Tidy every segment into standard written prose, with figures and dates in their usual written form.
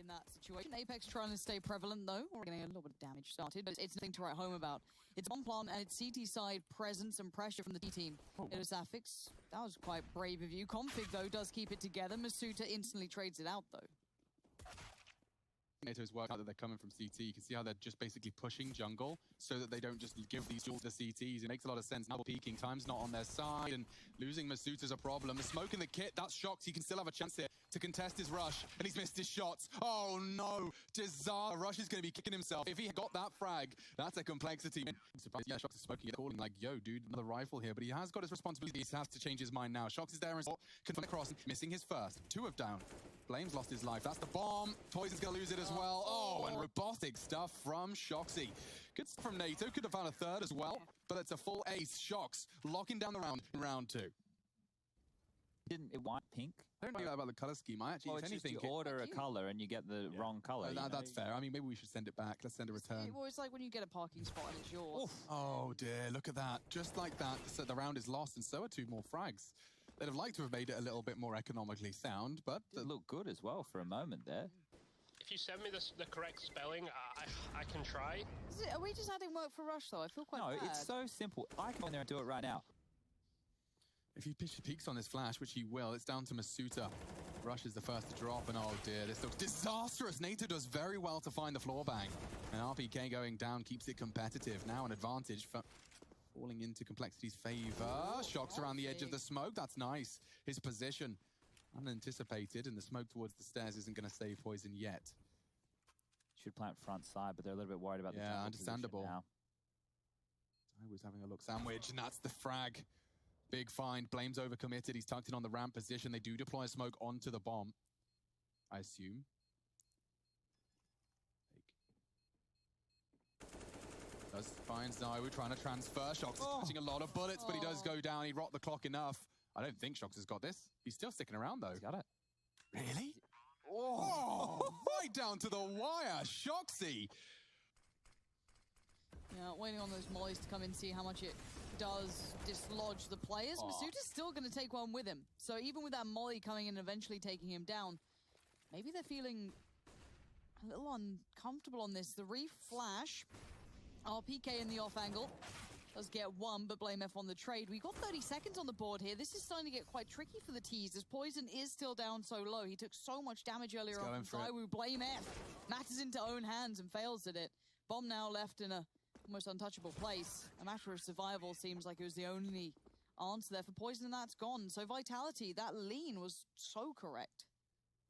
in that situation. Apex trying to stay prevalent, though. We're getting a little bit of damage started, but it's nothing to write home about. It's bomb plant and it's CT side presence and pressure from the D team. It was Affix. That was quite brave of you. Config, though, does keep it together. Masuta instantly trades it out, though. NATO's work out that they're coming from CT. You can see how they're just basically pushing jungle so that they don't just give these duels to the CTs. It makes a lot of sense. Now peeking, time's not on their side, and losing Masuta's a problem. The smoke in the kit, that's shocked. He can still have a chance here to contest his rush, and he's missed his shots. Oh no, disaster. Rush is going to be kicking himself. If he got that frag, that's a complexity. I'm surprised. Yeah, Shox is smoking it, calling like, yo, dude, another rifle here, but he has got his responsibility. He has to change his mind now. Shox is there and confront across, missing his first. 2 of down. Blame's lost his life. That's the bomb. poizon's going to lose it as well. Oh, and robotic stuff from Shoxy. Good stuff from NATO. Could have found a third as well, but it's a full ace. Shox locking down the round in round 2. Didn't it white pink? I don't know about the color scheme. I actually, well, if it's anything, just you order a color and you get the wrong color. That's fair. I mean, maybe we should send it back. Let's send a return. Well, it's like when you get a parking spot and it's yours. Oof. Oh dear, look at that. Just like that, so the round is lost, and so are 2 more frags. They'd have liked to have made it a little bit more economically sound, but it looked good as well for a moment there. If you send me the correct spelling, I can try. Are we just adding work for Rush, though? I feel quite bad. No, it's so simple. I can go in there and do it right now. If he peeks on this flash, which he will, it's down to Masuta. Rush is the first to drop, and oh dear, this looks disastrous. NATO does very well to find the floor bang. And RPK going down keeps it competitive. Now an advantage for falling into Complexity's favor. Shox around the edge of the smoke. That's nice. His position unanticipated, and the smoke towards the stairs isn't going to save poizon yet. Should plant front side, but they're a little bit worried about the yeah, understandable. Now. I was having a look sandwich, and that's the frag. Big find. Blame's overcommitted. He's tucked in on the ramp position. They do deploy a smoke onto the bomb, I assume. Does find ZywOo trying to transfer. Shox is catching a lot of bullets, but he does go down. He rocked the clock enough. I don't think Shox has got this. He's still sticking around, though. He's got it. Really? Oh, right down to the wire. Shoxy. Yeah, waiting on those mollies to come in, see how much it does dislodge the players. Masuta's still going to take one with him. So even with that molly coming in and eventually taking him down, maybe they're feeling a little uncomfortable on this. The reflash, RPK in the off angle, does get 1, but Blame F on the trade. We got 30 seconds on the board here. This is starting to get quite tricky for the T's, as poizon is still down so low. He took so much damage earlier on from ZywOo. Blame F matters into own hands and fails at it. Bomb now left in a almost untouchable place. A matter of survival seems like it was the only answer there for poizon, and that's gone. So Vitality, that lean was so correct.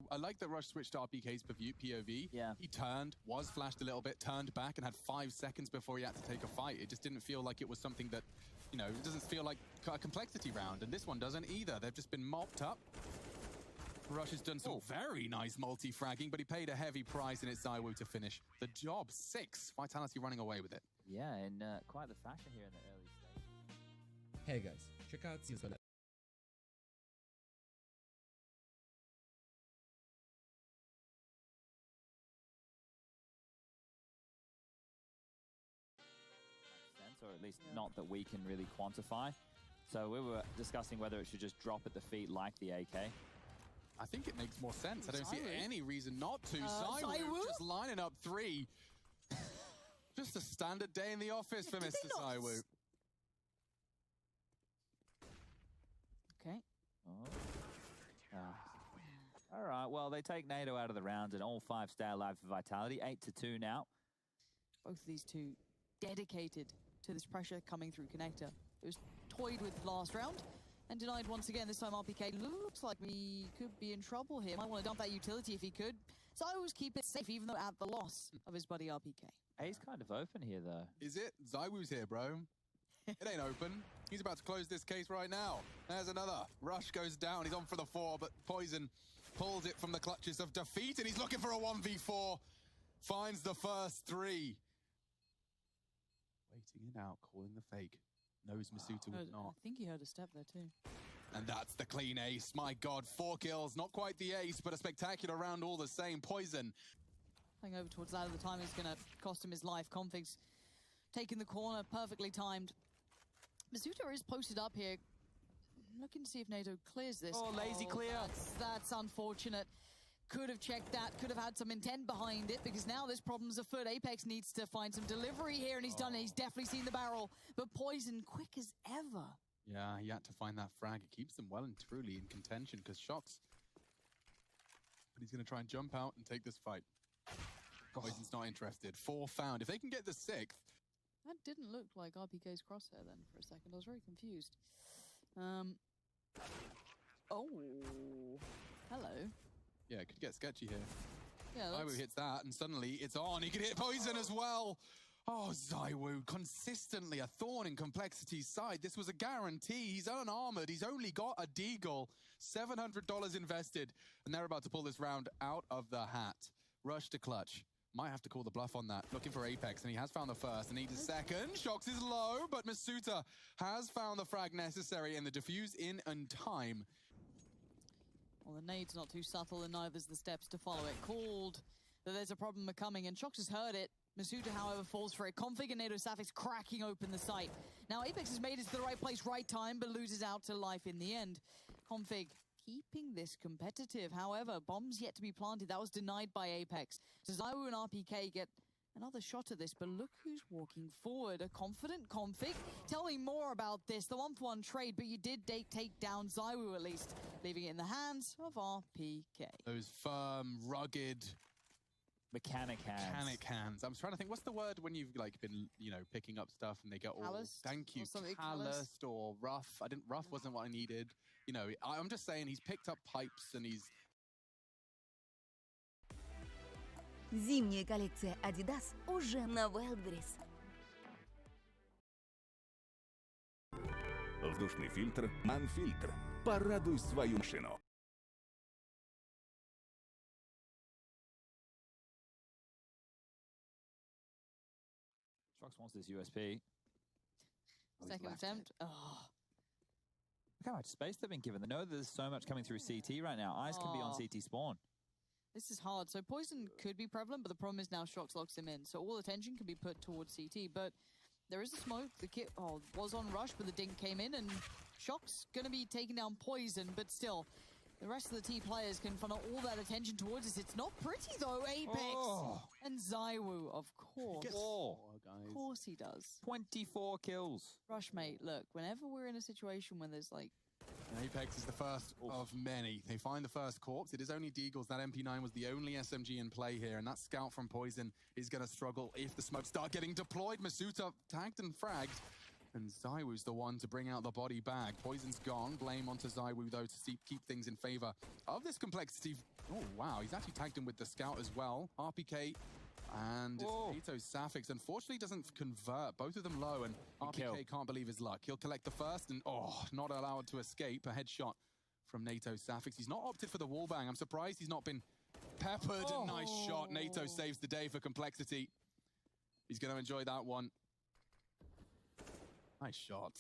I like that Rush switched to RPK's POV. Yeah. He turned, was flashed a little bit, turned back, and had 5 seconds before he had to take a fight. It just didn't feel like it was something that, you know, it doesn't feel like a complexity round, and this one doesn't either. They've just been mopped up. Rush has done some very nice multi-fragging, but he paid a heavy price, and it's ZywOo to finish the job. 6. Vitality running away with it. Yeah, in quite the fashion here in the early stage. Hey guys, check out season. Or at least not that we can really quantify. So we were discussing whether it should just drop at the feet like the AK. I think it makes more sense. I don't see any reason not to. ZywOo just lining up 3. Just a standard day in the office for Mr. ZywOo. Okay. All right, well, they take NATO out of the round, and all 5 stay alive for Vitality. 8-2 now. Both of these two dedicated to this pressure coming through connector. It was toyed with last round and denied once again. This time RPK looks like we could be in trouble here. Might want to dump that utility if he could. So I always keep it safe, even though at the loss of his buddy RPK. A's kind of open here, though. Is it? ZywOo's here, bro. It ain't open. He's about to close this case right now. There's another. Rush goes down. He's on for the 4, but poizon pulls it from the clutches of defeat, and he's looking for a 1v4. Finds the first 3. Waiting it out, calling the fake. Knows Masuta would not. I think he heard a step there too. And that's the clean ace. My God, 4 kills. Not quite the ace, but a spectacular round all the same. poizon. Playing over towards that at the time is going to cost him his life. Config's taking the corner, perfectly timed. Masuta is posted up here. Looking to see if NATO clears this. Oh, lazy clear. That's unfortunate. could have checked that, could have had some intent behind it, because now this problem's afoot. Apex needs to find some delivery here, and he's done it. He's definitely seen the barrel, but poizon quick as ever. Yeah, he had to find that frag. It keeps them well and truly in contention, because Shox, but he's going to try and jump out and take this fight. poizon's not interested. 4 found. If they can get the 6th. That didn't look like RPK's crosshair then for a second. I was very confused. Oh, hello. Yeah, it could get sketchy here. Yeah, ZywOo hits that, and suddenly it's on. He could hit poizon as well. Oh, ZywOo, consistently a thorn in Complexity's side. This was a guarantee. He's unarmored. He's only got a deagle. $700 invested, and they're about to pull this round out of the hat. Rush to clutch. Might have to call the bluff on that. Looking for Apex, and he has found the first and needs a second. Shox is low, but masuuta has found the frag necessary and the defuse in time. Well, the nade's not too subtle, and neither's the steps to follow it. Called that there's a problem coming, and Shox has heard it. masuuta, however, falls for it. Config and NatoSaphix cracking open the site. Now, Apex has made it to the right place, right time, but loses out to life in the end. Config keeping this competitive. However, bombs yet to be planted. That was denied by Apex. So ZywOo and RPK get another shot at this, but look who's walking forward. A confident Config. Tell me more about this. The 1-for-1 trade, but you did take down ZywOo at least, leaving it in the hands of RPK. Those firm, rugged... Mechanic hands. I'm trying to think, what's the word when you've like been, you know, picking up stuff and they get all... Calloused? Thank you. Or Calloused or rough. Rough wasn't what I needed. You know, I'm just saying he's picked up pipes and he's... Зимняя коллекция Adidas уже на Wildberries. Воздушный фильтр «Манфильтр». Порадуй свою машину. Shox wants this USP. Second attempt. Oh. Look how much space they've been given. They know there's so much coming through CT right now. Eyes can be on CT spawn. This is hard. So poizon could be prevalent, but the problem is now Shox locks him in. So all attention can be put towards CT, but there is a smoke. The kit was on rush, but the dink came in, and Shox going to be taking down poizon, but still, the rest of the T players can funnel all that attention towards us. It's not pretty, though. Apex and ZywOo, of course. Of course he does. 24 kills. Rushmate, look, whenever we're in a situation when there's like... And Apex is the first of many. They find the first corpse. It is only deagles. That MP9 was the only SMG in play here, and that scout from poizon is going to struggle if the smokes start getting deployed. masuuta tagged and fragged, and ZywOo's the one to bring out the body bag. poizon's gone. Blame onto ZywOo, though, to keep things in favor of this Complexity. Oh, wow. He's actually tagged him with the scout as well. RPK and NatoSaphix, unfortunately, doesn't convert. Both of them low, and RPK can't believe his luck. He'll collect the first, and not allowed to escape. A headshot from NatoSaphix. He's not opted for the wallbang. I'm surprised he's not been peppered. Nice shot. Nato saves the day for Complexity. He's going to enjoy that one. Nice shot.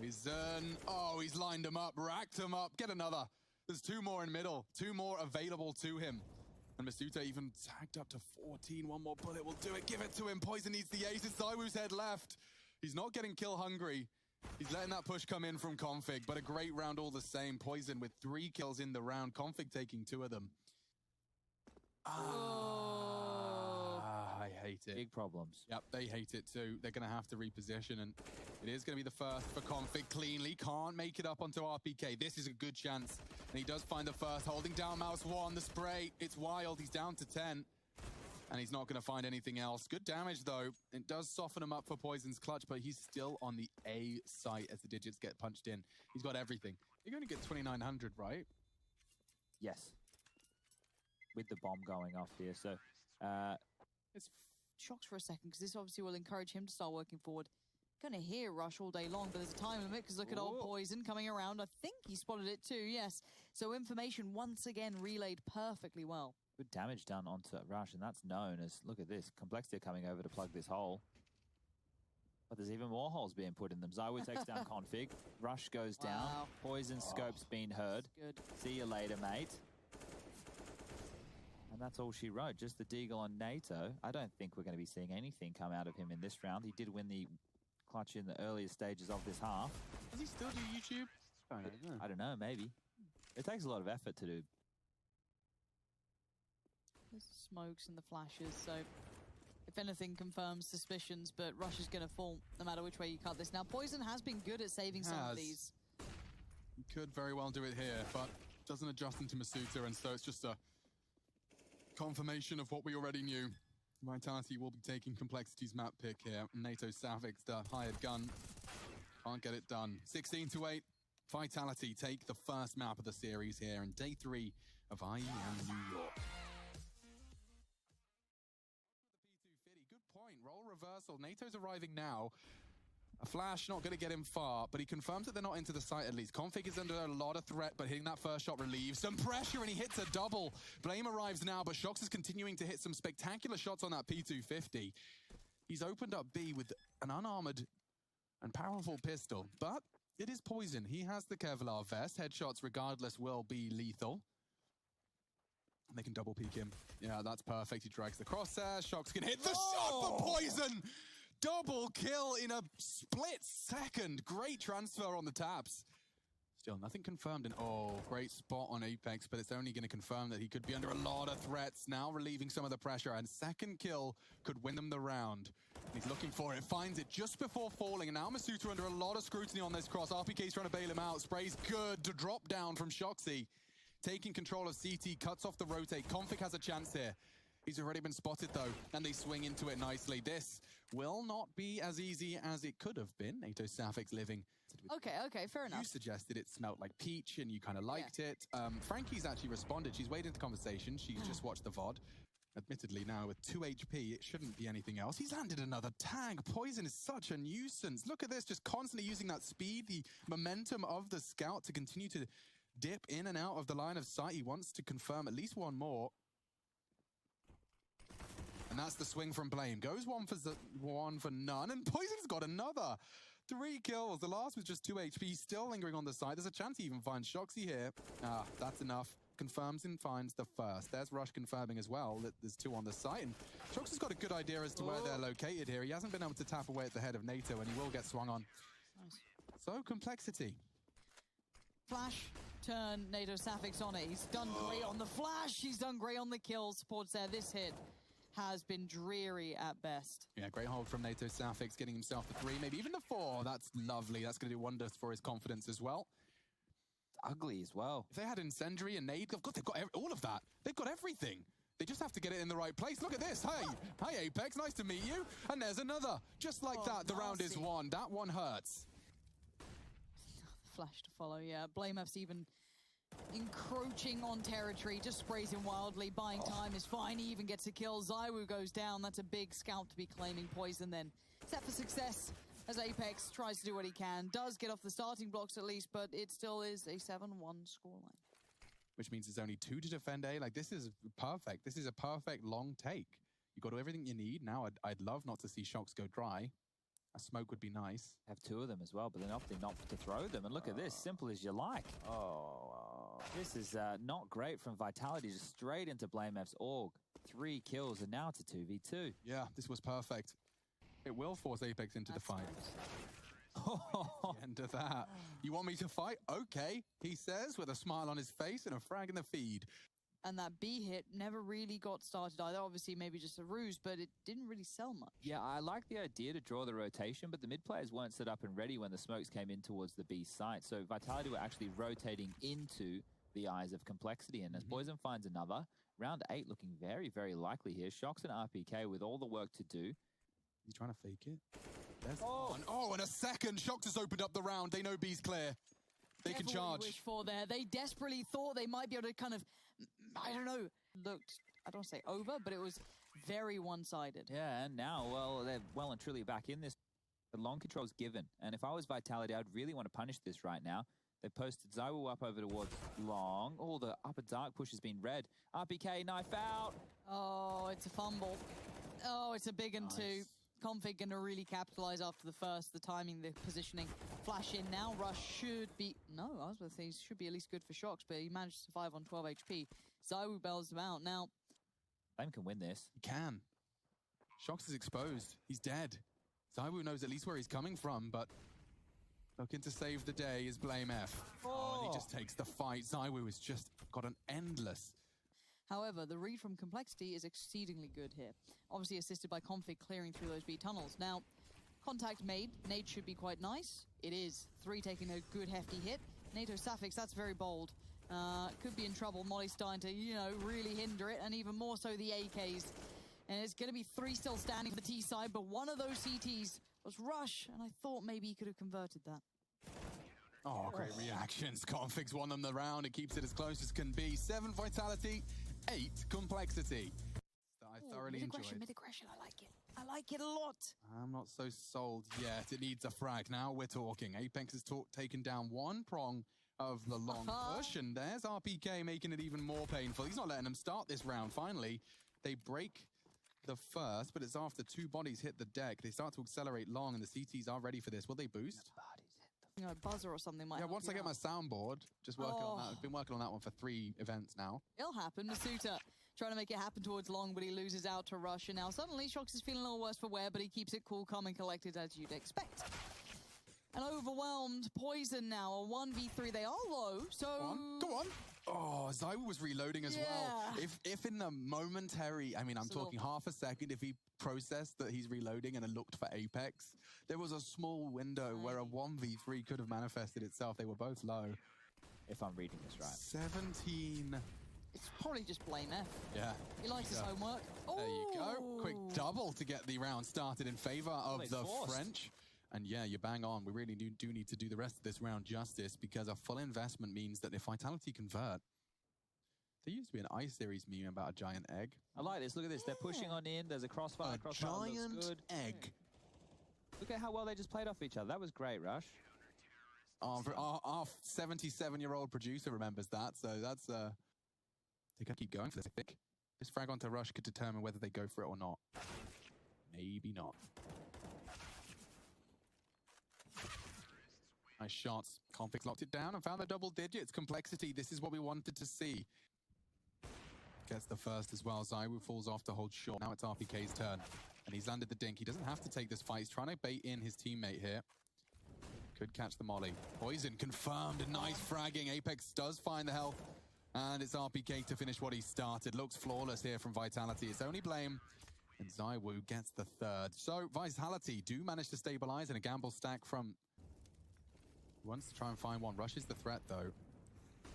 poizon. Oh, he's lined him up, racked him up. Get another. There's 2 more in middle. 2 more available to him. And masuuta even tagged up to 14. 1 more bullet will do it. Give it to him. poizon needs the ace. It's ZywOo's head left. He's not getting kill hungry. He's letting that push come in from Config, but a great round all the same. poizon with 3 kills in the round. Config taking 2 of them. I hate it. Big problems. Yep, they hate it too. They're going to have to reposition, and it is going to be the first for Config. Cleanly can't make it up onto RPK. This is a good chance, and he does find the first, holding down mouse 1. The spray, it's wild. He's down to 10, and he's not going to find anything else. Good damage, though. It does soften him up for poizon's clutch, but he's still on the A site as the digits get punched in. He's got everything. You're going to get 2,900, right? Yes. With the bomb going off here, so... It's Shox for a second, because this obviously will encourage him to start working forward. Gonna hear rush all day long, but there's a time limit, because look at old poizon coming around. I think he spotted it too, yes. So information once again relayed perfectly well. Good damage done onto Rush, and that's known as, look at this, Complexity are coming over to plug this hole. But there's even more holes being put in them. ZywOo takes down Config. Rush goes down. poizon scope's been heard. Good. See you later, mate. And that's all she wrote, just the deagle on Nato. I don't think we're going to be seeing anything come out of him in this round. He did win the clutch in the earlier stages of this half. Does he still do YouTube? I don't know, maybe. It takes a lot of effort to do There's the smokes and the flashes, so if anything confirms suspicions, but Rush is going to fall no matter which way you cut this. Now, poizon has been good at saving some of these. He could very well do it here, but doesn't adjust into Masuta, and so it's just a confirmation of what we already knew. Vitality will be taking Complexity's map pick here. NATO Savix, the hired gun, can't get it done. 16-8. Vitality take the first map of the series here in day 3 of IEM New York. Good point. Role reversal. NATO's arriving now. A flash not going to get him far, but he confirms that they're not into the site at least. Config is under a lot of threat, but hitting that first shot relieves some pressure, and he hits a double. Blame arrives now, but Shox is continuing to hit some spectacular shots on that P250. He's opened up B with an unarmored and powerful pistol, but it is poizon. He has the Kevlar vest. Headshots, regardless, will be lethal. They can double peek him. Yeah, that's perfect. He drags the crosshair. Shox can hit the shot for poizon! Double kill in a split second. Great transfer on the taps. Still nothing confirmed. And great spot on Apex, but it's only going to confirm that he could be under a lot of threats. Now relieving some of the pressure, and second kill could win them the round. He's looking for it, finds it just before falling, and now Masuta under a lot of scrutiny on this cross. RPK's trying to bail him out. Spray's good to drop down from Shoxy. Taking control of CT, cuts off the rotate. Config has a chance here. He's already been spotted, though, and they swing into it nicely. This will not be as easy as it could have been. NATO Savix living. Okay, fair enough. You suggested it smelled like peach, and you kind of liked it. Frankie's actually responded. She's waded into conversation. She's just watched the VOD. Admittedly, now with 2 HP, it shouldn't be anything else. He's landed another tag. poizon is such a nuisance. Look at this, just constantly using that speed, the momentum of the scout to continue to dip in and out of the line of sight. He wants to confirm at least one more. And that's the swing from Blame. Goes one for none, and poizon's got another. 3 kills. The last was just 2 HP. Still lingering on the side. There's a chance he even finds Shoxy here. That's enough. Confirms and finds the first. There's Rush confirming as well that there's 2 on the site. And Shox has got a good idea as to where they're located here. He hasn't been able to tap away at the head of NATO, and he will get swung on. Nice. So, Complexity. Flash, turn NATO Savix on it. He's done great on the flash. He's done great on the kills. Supports there. This hit has been dreary at best. Yeah, great hold from NATO Savix, getting himself the 3, maybe even the 4. That's lovely. That's going to do wonders for his confidence as well. It's ugly as well. If they had Incendiary and Nade, they've got all of that. They've got everything. They just have to get it in the right place. Look at this. Hi, Apex. Nice to meet you. And there's another. Just like that, the round is won. That one hurts. Flash to follow, yeah. Blame F's even encroaching on territory, just sprays him wildly. Buying time is fine. He even gets a kill. ZywOo goes down. That's a big scout to be claiming poizon then. Set for success as Apex tries to do what he can. Does get off the starting blocks at least, but it still is a 7-1 scoreline. Which means there's only 2 to defend A. Like, this is perfect. This is a perfect long take. You got everything you need. Now, I'd love not to see Shox go dry. A smoke would be nice. Have 2 of them as well, but they're opting not to throw them. And look at this, simple as you like. This is not great from Vitality, just straight into Blame F's org. 3 kills, and now it's a 2v2. Yeah, this was perfect. It will force Apex into the fight. The end of that. You want me to fight? Okay, he says with a smile on his face and a frag in the feed. And that B hit never really got started either. Obviously, maybe just a ruse, but it didn't really sell much. Yeah, I like the idea to draw the rotation, but the mid players weren't set up and ready when the smokes came in towards the B site. So Vitality were actually rotating into the eyes of Complexity. And as poizon finds another, round 8 looking very, very likely here. Shox and RPK with all the work to do. He's trying to fake it. There's one. Oh, and a second. Shox has opened up the round. They know B's clear. They can charge. Wish for there. They desperately thought they might be able to kind of, I don't know, looked, I don't want to say over, but it was very one-sided. Yeah, and now, well, they're well and truly back in this. The long control's given. And if I was Vitality, I'd really want to punish this right now. They posted ZywOo up over towards long. Oh, the upper dark push has been red. RPK, knife out. Oh, it's a fumble. Oh, it's a big one too. Config going to really capitalize after the first, the timing, the positioning. Flash in now. Rush should be... No, I was going to say he should be at least good for Shox, but he managed to survive on 12 HP. ZywOo bails him out. Now... Blame can win this. He can. Shox is exposed. He's dead. ZywOo knows at least where he's coming from, but... Looking to save the day is Blame F. Oh, and he just takes the fight. ZywOo has just got an endless... However, the read from Complexity is exceedingly good here. Obviously assisted by Config clearing through those B tunnels. Now, contact made. Nade should be quite nice. It is. 3 taking a good hefty hit. NATO Suffix, that's very bold. Could be in trouble. Molly's starting to, you know, really hinder it, and even more so the AKs. And it's going to be 3 still standing for the T side, but one of those CTs was Rush, and I thought maybe he could have converted that. Oh, great reactions. Config's won them the round. It keeps it as close as can be. 7 Vitality, 8 Complexity. I thoroughly enjoyed. Mid-aggression, I like it. I like it a lot. I'm not so sold yet. It needs a frag. Now we're talking. Apex has taken down one prong of the long push, and there's RPK making it even more painful. He's not letting them start this round. Finally, they break the first, but it's after 2 bodies hit the deck. They start to accelerate long, and the CTs are ready for this. Will they boost? You know, buzzer or something might Yeah, help once you I get out. my soundboard, just working on that. I've been working on that one for 3 events now. It'll happen. Masuta trying to make it happen towards long, but he loses out to Rush. And now suddenly Shox is feeling a little worse for wear, but he keeps it cool, calm, and collected as you'd expect. An overwhelmed Poizon now, a 1v3. They are low, so... Go on. Oh, Zywa was reloading as well. If in the momentary, I mean, I'm talking half a second, if he processed that he's reloading and looked for Apex, there was a small window where a 1v3 could have manifested itself. They were both low. If I'm reading this right. 17. It's probably just blame F. Yeah. He likes his homework. There you go. Quick double to get the round started in favor of the forced. French. And yeah, you bang on. We really do need to do the rest of this round justice, because a full investment means that if Vitality convert, there used to be an iSeries meme about a giant egg. I like this. Look at this. They're pushing on in. There's a crossfire. A Crossfire giant looks good. egg. Look at how well they just played off each other. That was great, Rush. Our 77-year-old producer remembers that, so that's they gotta keep going for this. I think this frag onto Rush could determine whether they go for it or not. Maybe not. Nice shots. Config's locked it down and found the double digits. Complexity, this is what we wanted to see. Gets the first as well. Zywu falls off to hold short. Now it's RPK's turn. And he's landed the dink. He doesn't have to take this fight. He's trying to bait in his teammate here. Could catch the molly. Poizon confirmed. A nice fragging. Apex does find the health. And it's RPK to finish what he started. Looks flawless here from Vitality. It's only blame. And Zywu gets the third. So Vitality do manage to stabilize, and a gamble stack from... wants to try and find one. Rushes the threat, though.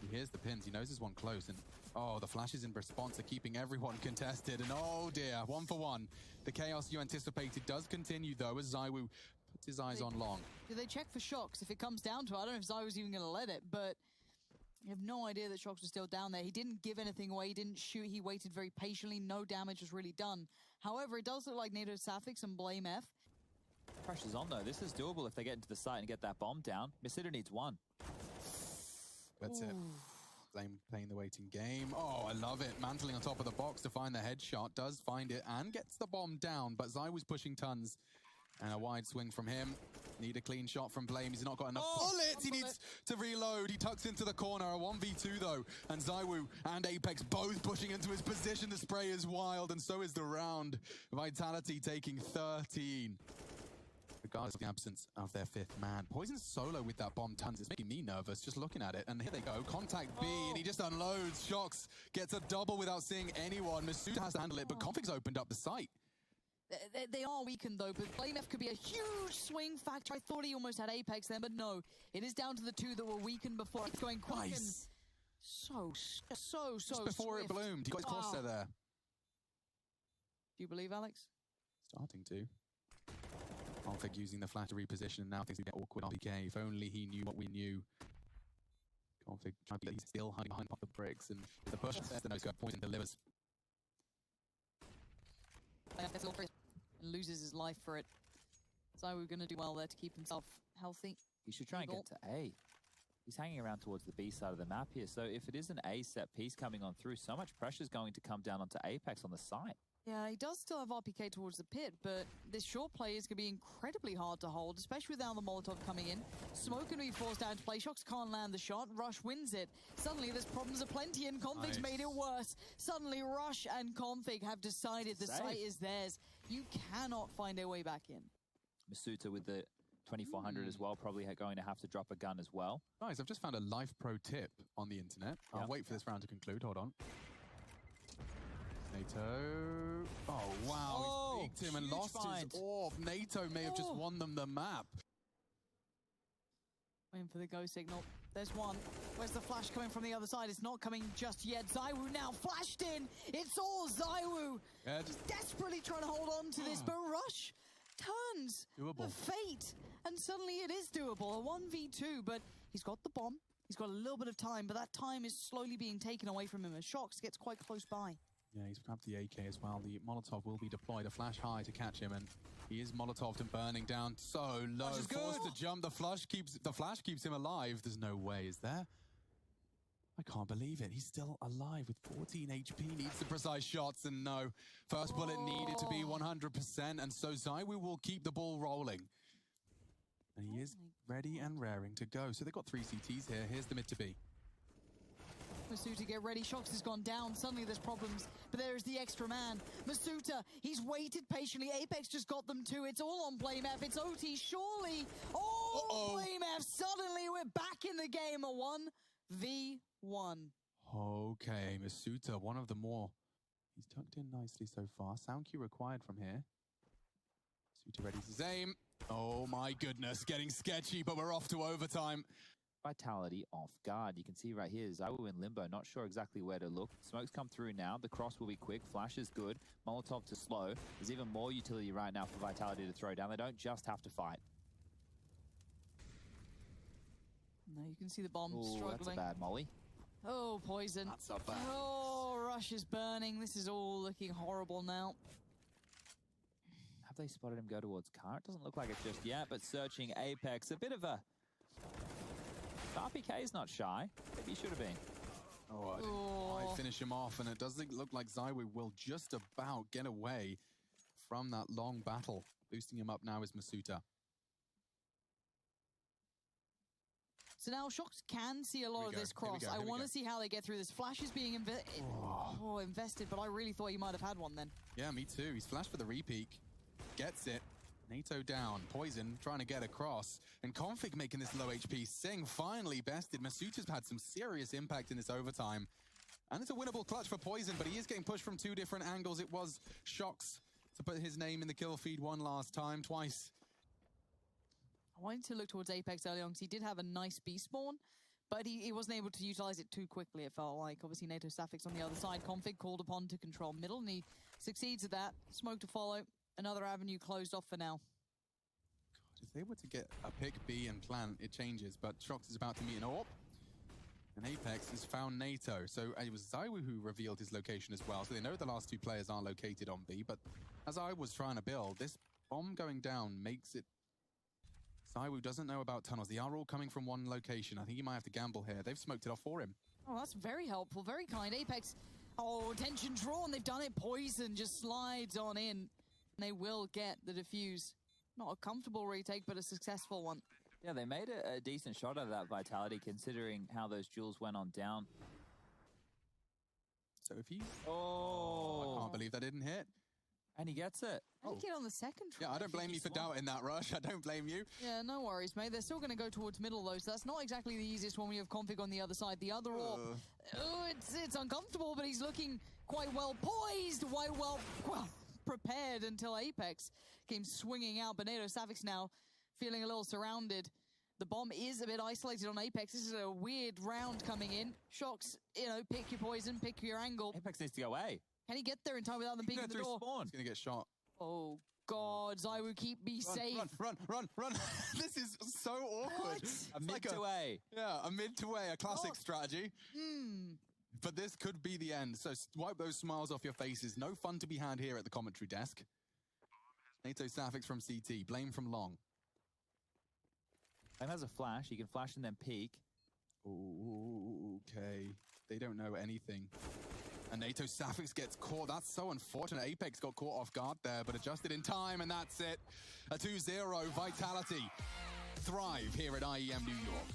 He hears the pins. He knows there's one close. And, oh, the flashes in response are keeping everyone contested. And, oh, dear, 1 for 1. The chaos you anticipated does continue, though, as Zywu puts his eyes on long. Do they check for Shox if it comes down to it? I don't know if Zywa's even going to let it, but you have no idea that Shox was still down there. He didn't give anything away. He didn't shoot. He waited very patiently. No damage was really done. However, it does look like NATO Safix and Blame F. Pressure's on, though. This is doable if they get into the site and get that bomb down. Masuta needs 1. That's it. Blame playing the waiting game. Oh, I love it. Mantling on top of the box to find the headshot. Does find it and gets the bomb down. But Zywa's pushing tons. And a wide swing from him. Need a clean shot from Blame. He's not got enough bullets. He needs to reload. He tucks into the corner. A 1v2, though. And Zywu and Apex both pushing into his position. The spray is wild, and so is the round. Vitality taking 13. Regardless of the absence of their 5th man. Poizon solo with that bomb tons. It's making me nervous just looking at it. And here they go. Contact B, and he just unloads. Shox gets a double without seeing anyone. Masuta has to handle it, but Config's opened up the site. They are weakened, though, but Blame F could be a huge swing factor. I thought he almost had Apex then, but no. It is down to the 2 that were weakened before. It's going quick. Nice. So Just before swift. it bloomed. He got his crosshair there. Do you believe, Alex? Starting to. Config using the flatter reposition, and now things get awkward. RPK, if only he knew what we knew. Config trying to get, he's still hiding behind the bricks, and the push is the no-scope. Poizon delivers. And loses his life for it. So we're going to do well there to keep himself healthy. He should try and get to A. He's hanging around towards the B side of the map here. So if it is an A set piece coming on through, so much pressure is going to come down onto Apex on the site. Yeah, he does still have RPK towards the pit, but this short play is going to be incredibly hard to hold, especially without the Molotov coming in. Smoke going to be forced down to play. Shox can't land the shot. Rush wins it. Suddenly, there's problems aplenty, and Config's made it worse. Suddenly, Rush and Config have decided the site is theirs. You cannot find a way back in. Masuta with the 2400 as well, probably going to have to drop a gun as well. Nice, I've just found a life pro tip on the internet. I'll wait for this round to conclude. Hold on. NATO. Oh, wow. Oh, He's peeked him and huge lost find. his orb. NATO may have just Oh. won them the map. Waiting for the go signal. There's one. Where's the flash coming from the other side? It's not coming just yet. ZywOo now flashed in. It's all ZywOo. Yeah, just Desperately trying to hold on to this, but Rush turns Doable. the fate. And suddenly it is doable. A 1v2, but he's got the bomb. He's got a little bit of time, but that time is slowly being taken away from him as Shox gets quite close by. Yeah, he's grabbed the AK as well. The Molotov will be deployed. A flash high to catch him, and he is Molotoved and burning down so low. Flash is Forced good. to jump. The flash keeps him alive. There's no way, is there? I can't believe it. He's still alive with 14 HP. Needs the precise shots, and no. First bullet needed to be 100%, and so ZywOo will keep the ball rolling. And he is ready and raring to go. So they've got 3 CTs here. Here's the mid to be. Masuta, get ready. Shox has gone down. Suddenly there's problems, but there is the extra man. Masuta, he's waited patiently. Apex just got them too. It's all on Blame F. It's OT, surely. Oh, Blame F. Suddenly we're back in the game. A 1v1. Okay, Masuta, one of the more. He's tucked in nicely so far. Sound cue required from here. Masuta ready to aim. Oh my goodness, getting sketchy, but we're off to overtime. Vitality off guard. You can see right here, ZywOo in limbo, not sure exactly where to look. Smoke's come through now. The cross will be quick. Flash is good. Molotov to slow. There's even more utility right now for Vitality to throw down. They don't just have to fight. Now you can see the bomb Ooh, struggling. that's a bad molly. Oh, poison. That's a bad. Oh, Rush is burning. This is all looking horrible now. Have they spotted him go towards car? It doesn't look like it just yet, but searching Apex. A bit of a... RPK is not shy. Maybe he should have been. Oh, I didn't quite finish him off, and it doesn't look like ZywOo will just about get away from that long battle. Boosting him up now is Masuta. So now Shox can see a lot of this cross. I want to see how they get through this. Flash is being invested, but I really thought he might have had one then. Yeah, me too. He's flashed for the repeak. Gets it. NATO down. Poizon trying to get across. And Config making this low HP. Sing finally bested. Masuta's had some serious impact in this overtime. And it's a winnable clutch for Poizon, but he is getting pushed from 2 different angles. It was Shox to put his name in the kill feed twice. I wanted to look towards Apex early on because he did have a nice B spawn, but he wasn't able to utilize it too quickly, it felt like. Obviously, NATO Safix on the other side. Config called upon to control middle, and he succeeds at that. Smoke to follow. Another avenue closed off for now. God, if they were to get a pick B and plant, it changes, but Shox is about to meet an AWP. And Apex has found NATO. So it was ZywOo who revealed his location as well. So they know the last 2 players are located on B, but as I was trying to build, this bomb going down makes it... ZywOo doesn't know about tunnels. They are all coming from one location. I think he might have to gamble here. They've smoked it off for him. Oh, that's very helpful, very kind. Apex, oh, attention drawn. They've done it. Poizon just slides on in. They will get the defuse. Not a comfortable retake, but a successful one. Yeah, they made a decent shot of that Vitality, considering how those duels went on down. So if he... Oh, I can't believe that didn't hit. And he gets it. I'd get on the second try. Yeah, I don't blame you for doubting that, Rush. I don't blame you. Yeah, no worries, mate. They're still going to go towards middle, though, so that's not exactly the easiest when we have Config on the other side. The other AWP, it's uncomfortable, but he's looking quite well poised, quite well prepared until Apex came swinging out. But NATO Safix now feeling a little surrounded. The bomb is a bit isolated on Apex. This is a weird round coming in. Shox, pick your poison, pick your angle. Apex needs to go away. Can he get there in time without them peeking the door? Spawn. He's going to get shot. Oh, God. ZywOo, keep me safe. Run. This is so awkward. A mid to A. Yeah, a mid to A, a classic strategy. But this could be the end. So wipe those smiles off your faces. No fun to be had here at the commentary desk. NATO Safix from CT. Blame from long. Blame has a flash. He can flash and then peek. Ooh, okay. They don't know anything. And NATO Safix gets caught. That's so unfortunate. Apex got caught off guard there, but adjusted in time, and that's it. A 2-0 Vitality. Thrive here at IEM New York.